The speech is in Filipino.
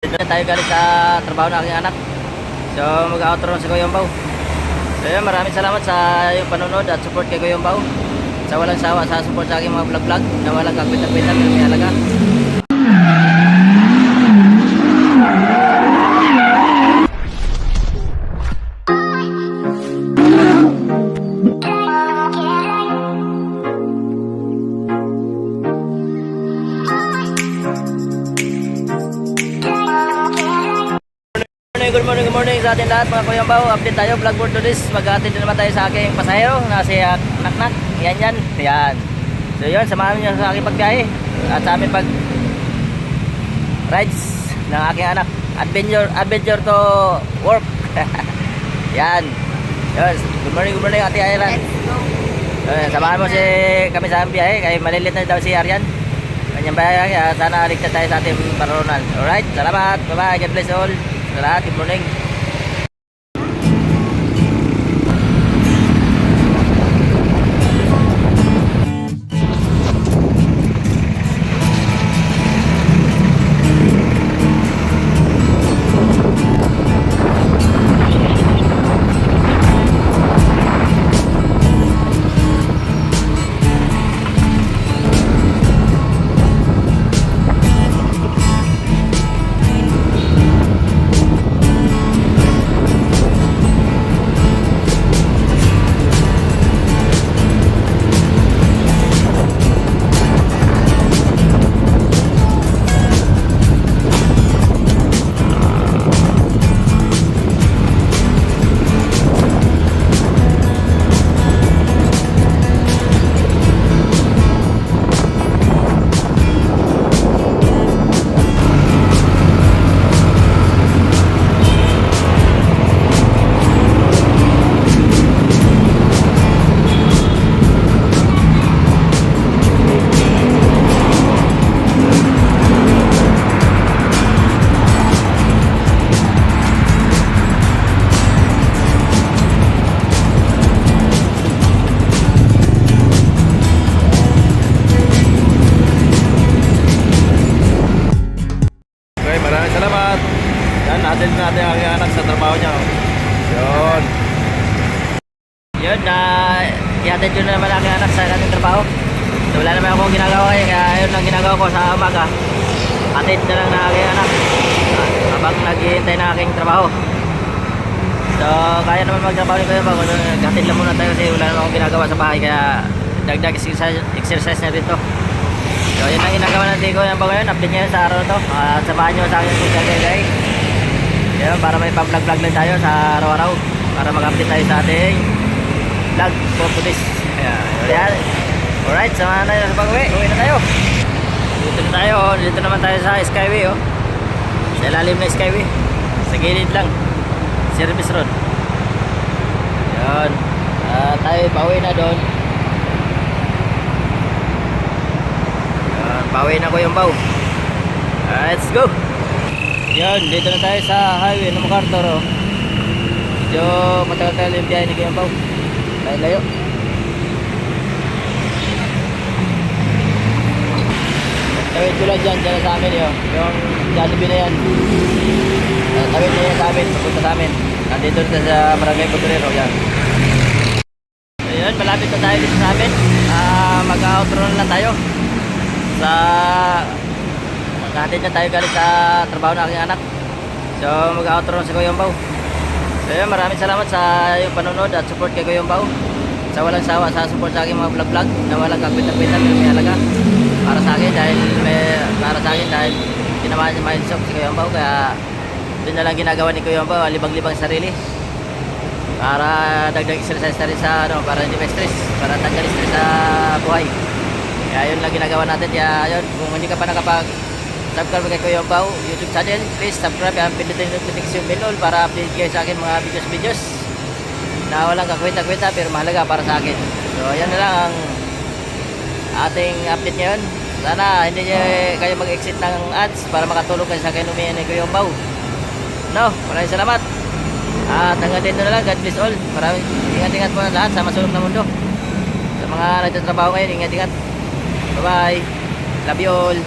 Tayo galing sa trabaho ng aking anak. So mag-outro na si Kuya Yombaw. So yun, maraming salamat sa yung panonood at support kay Kuya Yombaw. Sa walang sawa sa support sa aking mga vlog-vlog na walang kakwenta-kwenta pero may halaga. Good morning sa atin lahat mga Kuya Yombaw. Update tayo, vlog for today's. Mag-attend din naman tayo sa aking pasahero na si Naknak. Yan. So yun, samahan niyo sa aking pagbiyahe at sa aming pag rides ng aking anak. Adventure to work. Yan. Yun. Good morning Ate Ayran. Samahan mo kami sa aming biyahe. Kaya malilit na daw si Arian. Kanyang biyahe. Sana ligtas tayo sa ating paronan. Alright, salamat. Bye-bye. God bless all. Salamat, good morning. Maraming salamat. Yan, natin natin ang anak sa trabaho niya. Yun. Yun, ihatid yun na naman ang anak sa ating trabaho. So, wala naman akong ginagawa kaya yun ang ginagawa ko sa umaga. Hatid na lang na aking anak habang naghihintay na aking trabaho. So, kaya naman magtrabaho ni Kuya Yombaw. Hatid lang muna tayo kasi wala naman akong ginagawa sa bahay kaya dagdag exercise na dito. So yun ang ginagawa natin Kuya Yombaw ngayon. Update ngayon sa araw to. Samahan nyo sa akin social media. Yun, para may pang-vlog lang tayo sa araw-araw. Para mag-update tayo sa ating vlog for today's. Ayan. Alright, samahan tayo sa pag-uwi. Uwi na tayo. Dito na tayo. Dito naman tayo sa Skyway. Sa ilalim na Skyway. Sa gilid lang. Service road. Yun. Tayo pauwi na doon. Pauwi na Kuya Yombaw. Let's go. Yan, dito na tayo sa highway ng MacArthur. Medyo matagal yung biyahe ni Kuya Yombaw. Layo. Tawid ko lang dyan sa amin yun. Yung Jollibee na yan. Tawid nyo yan sa amin, papunta sa amin. Nandito na sa Barangay Potrero. Yan. Ayan, malapit na tayo dito sa amin. Mag-outro na lang tayo. Maghatid na tayo galing sa trabaho ng aking anak. So mag-outro na si Kuya Yombaw. So yun, maraming salamat sa yung panonood at support kay Kuya Yombaw. Sa walang sawa sa support sa aking mga vlog-vlog na walang kakwenta-kwenta pero may halaga para sa akin dahil tinamaan niya mindset si Kuya Yombaw. Kaya doon na lang ginagawa ni Kuya Yombaw, libang-libang sarili para dagdag exercise na rin sa para hindi ma-stress, para tanggal stress sa buhay. Kaya yun lang ginagawa natin. Kaya yun, kung hindi ka pa nakapag-subscribe kay Kuya Yombaw YouTube channel, please subscribe and pindutin yung notification bell para update kayo sa akin mga videos na walang kakwenta-kwenta pero mahalaga para sa akin. So yan na lang ang ating update ngayon. Sana hindi kayo mag-exit ng ads para makatulong kayo sa kinumihan ni Kuya Yombaw. Maraming salamat. At hanggang dito na lang. God bless all. Maraming ingat-ingat po na lahat sa masulok na mundo. Sa mga nagtatrabaho ngayon, ingat-ingat. Bye-bye. Love you all.